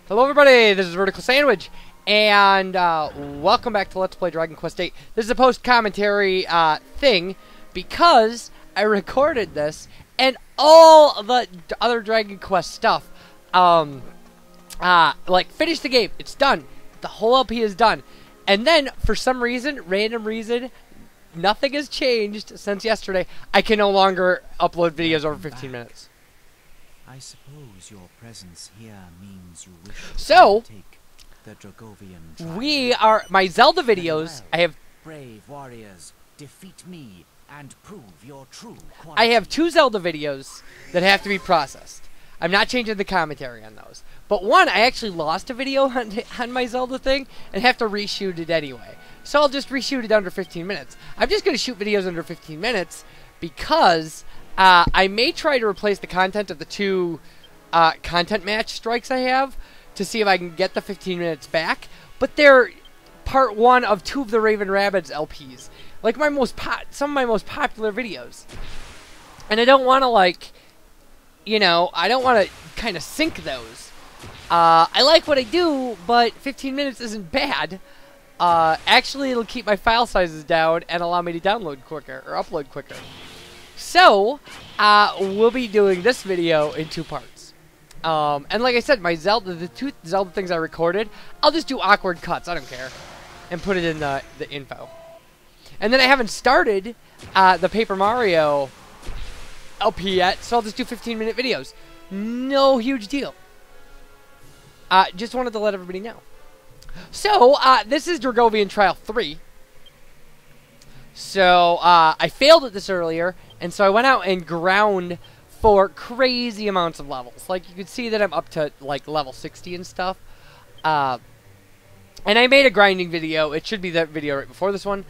Hello everybody, this is VerticalSandwich, and welcome back to Let's Play Dragon Quest VIII. This is a post-commentary thing, because I recorded this, and all the other Dragon Quest stuff, like, finished the game, it's done. The whole LP is done. And then, for some reason, random reason, nothing has changed since yesterday. I can no longer upload videos over 15 minutes. I suppose your presence here means you wish So, to take the Dragovian trial. we are, my Zelda videos, I have brave warriors, defeat me and prove your true quality. I have 2 Zelda videos that have to be processed. I'm not changing the commentary on those. But one, I actually lost a video on my Zelda thing and have to reshoot it anyway. So I'll just reshoot it under 15 minutes. I'm just going to shoot videos under 15 minutes because I may try to replace the content of the 2 content match strikes I have to see if I can get the 15 minutes back. But they're part 1 of 2 of the Raven Rabbids LPs. Like some of my most popular videos. And I don't want to, like, you know, I don't want to kind of sink those. I like what I do, but 15 minutes isn't bad. Actually, it'll keep my file sizes down and allow me to download quicker, or upload quicker. So, we'll be doing this video in 2 parts. And like I said, my the 2 Zelda things I recorded, I'll just do awkward cuts, I don't care. And put it in the info. And then I haven't started the Paper Mario LP yet, so I'll just do 15-minute videos. No huge deal. Just wanted to let everybody know. So, this is Dragovian Trial 3. So, I failed at this earlier, and so I went out and ground for crazy amounts of levels. Like, you can see that I'm up to, like, level 60 and stuff. And I made a grinding video. It should be that video right before this one.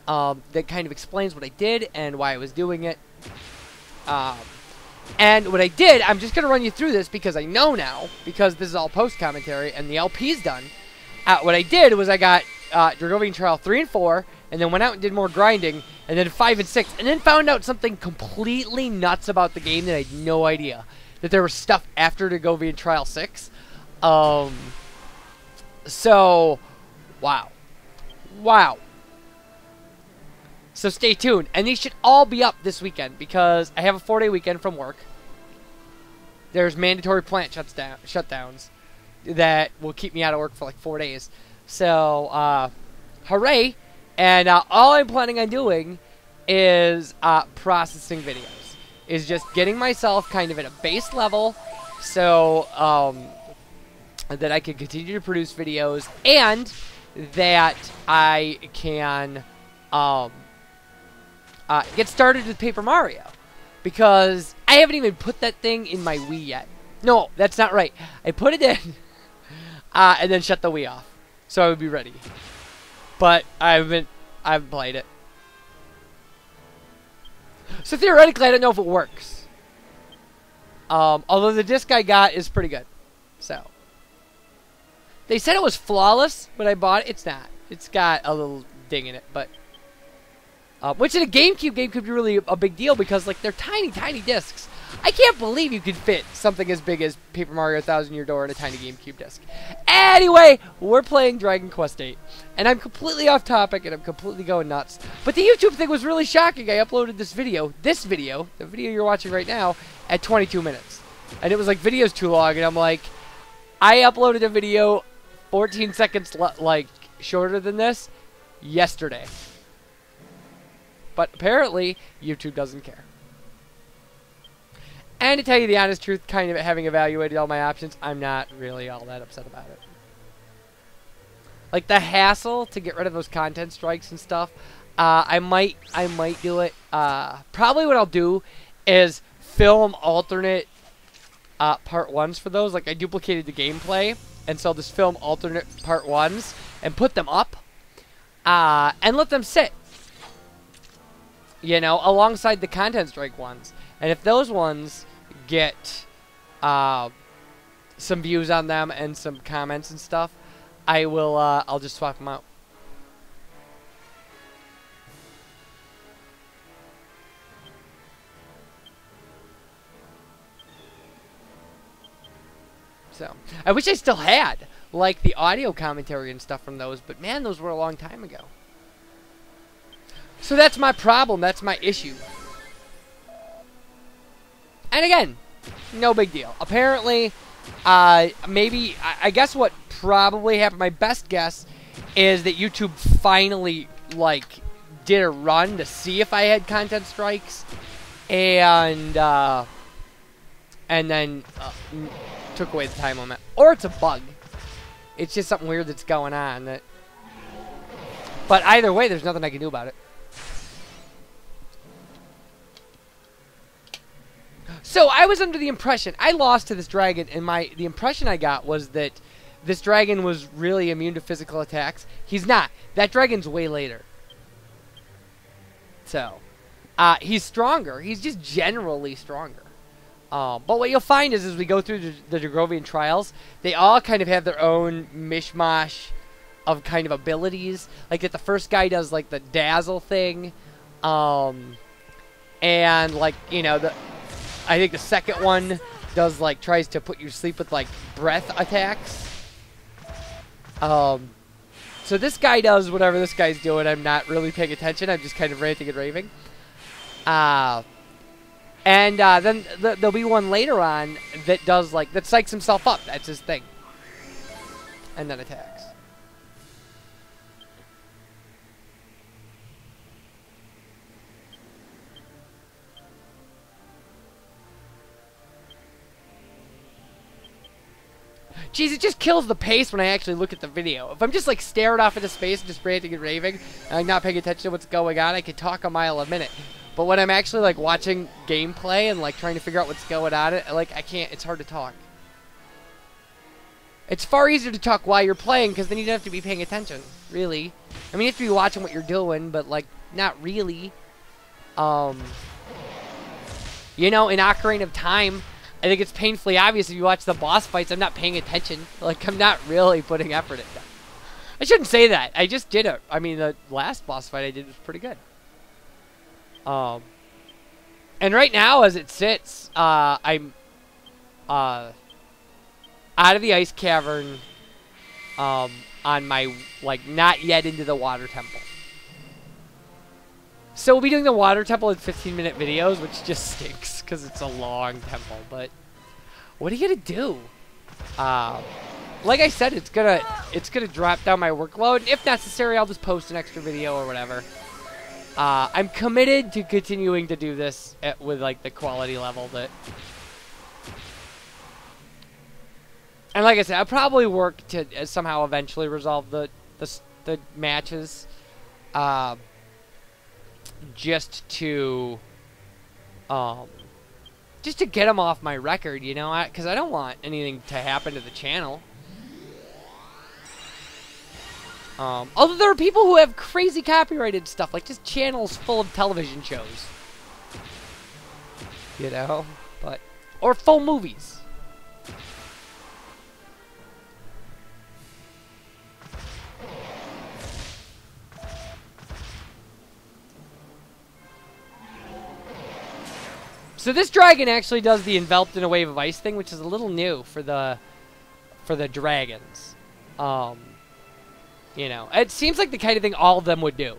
That kind of explains what I did and why I was doing it. And what I did, I'm just going to run you through this because I know now, because this is all post-commentary and the LP's done. What I did was I got Dragovian Trial 3 and 4, and then went out and did more grinding, and then 5 and 6, and then found out something completely nuts about the game that I had no idea. That there was stuff after Dragovian Trial 6. So, wow. Wow. So stay tuned. And these should all be up this weekend because I have a 4-day weekend from work. There's mandatory plant shutdowns that will keep me out of work for like 4 days. So, hooray. And all I'm planning on doing is processing videos. Is just getting myself kind of at a base level so that I can continue to produce videos and that I can get started with Paper Mario. Because I haven't even put that thing in my Wii yet. No, that's not right. I put it in and then shut the Wii off. So I would be ready. But I haven't played it. So theoretically, I don't know if it works. Although the disc I got is pretty good. So. They said it was flawless when I bought it. It's not. It's got a little ding in it, but... which in a GameCube game could be really a big deal because, like, they're tiny, tiny discs. I can't believe you could fit something as big as Paper Mario 1000 Year Door in a tiny GameCube disc. Anyway, we're playing Dragon Quest VIII. And I'm completely off topic and I'm completely going nuts. But the YouTube thing was really shocking. I uploaded this video, the video you're watching right now, at 22 minutes. And it was like, video's too long. And I'm like, I uploaded a video 14 seconds, like, shorter than this yesterday. But apparently, YouTube doesn't care. And to tell you the honest truth, kind of having evaluated all my options, I'm not really all that upset about it. Like, the hassle to get rid of those content strikes and stuff, I might do it. Probably what I'll do is film alternate part 1s for those. Like, I duplicated the gameplay, and so I'll just film alternate part 1s and put them up and let them sit. You know, alongside the content strike ones. And if those ones get some views on them and some comments and stuff, I will, I'll just swap them out. So, I wish I still had, like, the audio commentary and stuff from those, but man, those were a long time ago. So that's my problem. That's my issue. And again, no big deal. Apparently, maybe, I guess what probably happened, my best guess, is that YouTube finally, like, did a run to see if I had content strikes, and then took away the time limit. Or it's a bug. It's just something weird that's going on. But either way, there's nothing I can do about it. So I was under the impression, I lost to this dragon, and the impression I got was that this dragon was really immune to physical attacks. He's not. That dragon's way later. So, he's stronger. He's just generally stronger. But what you'll find is, as we go through the Dragovian trials, they all kind of have their own mishmash of kind of abilities. Like that the first guy does like the dazzle thing. And like, you know, I think the second one does like, tries to put you to sleep with like breath attacks. So this guy does whatever this guy's doing. I'm not really paying attention. I'm just kind of ranting and raving. And then there'll be one later on that does like, that psychs himself up. That's his thing. And then attacks. Jeez, it just kills the pace when I actually look at the video. If I'm just like staring off into space and just ranting and raving, and I'm not paying attention to what's going on, I can talk a mile a minute. But when I'm actually like watching gameplay and like trying to figure out what's going on, like I can't, it's hard to talk. It's far easier to talk while you're playing because then you don't have to be paying attention, really. I mean, you have to be watching what you're doing, but like not really. You know, in Ocarina of Time, I think it's painfully obvious if you watch the boss fights, I'm not paying attention. Like, I'm not really putting effort into that. I shouldn't say that. I just did it. I mean, the last boss fight I did was pretty good. And right now, as it sits, I'm out of the ice cavern on my, like, not yet into the water temple. So we'll be doing the water temple in 15-minute videos, which just stinks because it's a long temple. But what are you gonna do? Like I said, it's gonna drop down my workload. If necessary, I'll just post an extra video or whatever. I'm committed to continuing to do this with like the quality level that. And like I said, I'll probably work to somehow eventually resolve the matches. Just to get them off my record, you know, because I don't want anything to happen to the channel. Although there are people who have crazy copyrighted stuff, like just channels full of television shows, you know, or full movies. So this dragon actually does the enveloped in a wave of ice thing, which is a little new for the dragons. You know, it seems like the kind of thing all of them would do.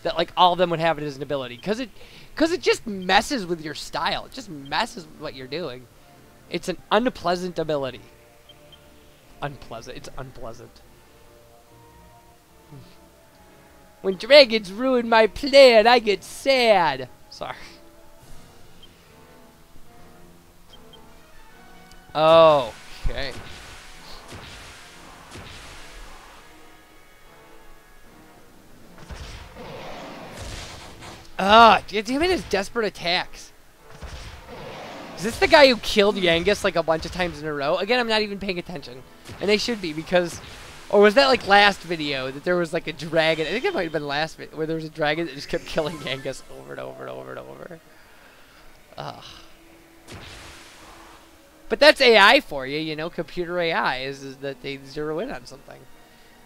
That like all of them would have it as an ability, because it just messes with your style. It just messes with what you're doing. It's an unpleasant ability. Unpleasant. It's unpleasant. When dragons ruin my plan, I get sad. Sorry. Okay. Damn it, his desperate attacks. Is this the guy who killed Yangus like a bunch of times in a row? Again, I'm not even paying attention. And they should be, because... Or was that like last video that there was like a dragon? I think it might have been last video where there was a dragon that just kept killing Yangus over and over and over and over. Ugh. But that's AI for you, you know, computer AI is that they zero in on something.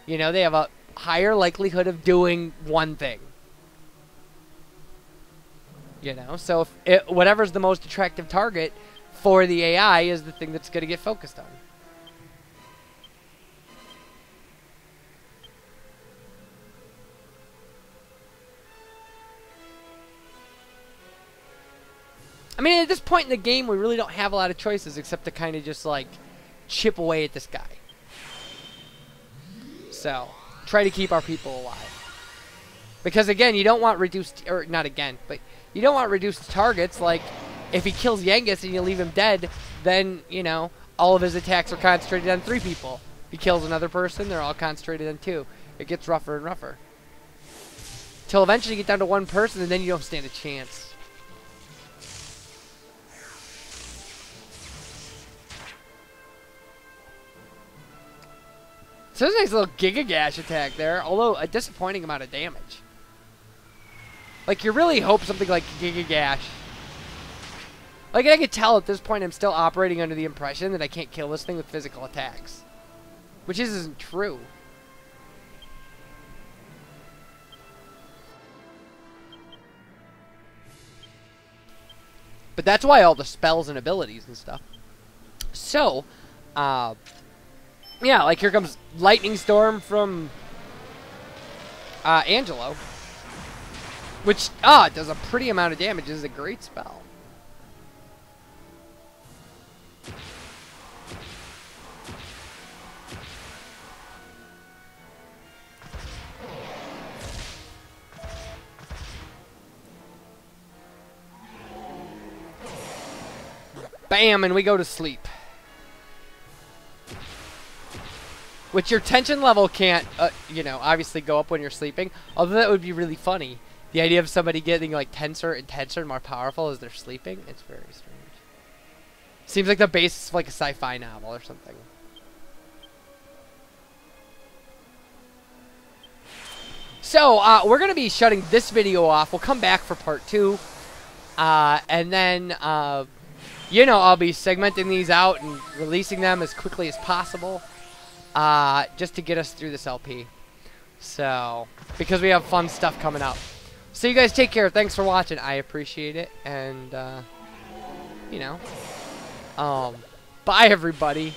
You know, they have a higher likelihood of doing one thing. You know, so if whatever's the most attractive target for the AI is the thing that's going to get focused on. I mean, at this point in the game, we really don't have a lot of choices except to kind of just, like, chip away at this guy. So, try to keep our people alive. Because, again, you don't want reduced... Or, not again, but you don't want reduced targets. Like, if he kills Yangus and you leave him dead, then, you know, all of his attacks are concentrated on 3 people. If he kills another person, they're all concentrated on 2. It gets rougher and rougher. Till eventually you get down to 1 person, and then you don't stand a chance. So there's a nice little Giga Gash attack there, although a disappointing amount of damage. Like, you really hope something like Giga Gash. Like, I can tell at this point I'm still operating under the impression that I can't kill this thing with physical attacks. Which isn't true. But that's why all the spells and abilities and stuff. So, yeah, like here comes Lightning Storm from Angelo. Which, does a pretty amount of damage. This is a great spell. Bam, and we go to sleep. Which your tension level can't, you know, obviously go up when you're sleeping. Although that would be really funny. The idea of somebody getting, like, tenser and tenser and more powerful as they're sleeping. It's very strange. Seems like the basis of, like, a sci-fi novel or something. So, we're going to be shutting this video off. We'll come back for part 2. And then, you know, I'll be segmenting these out and releasing them as quickly as possible. Just to get us through this LP. So, because we have fun stuff coming up. So you guys take care. Thanks for watching. I appreciate it. And, you know, bye everybody.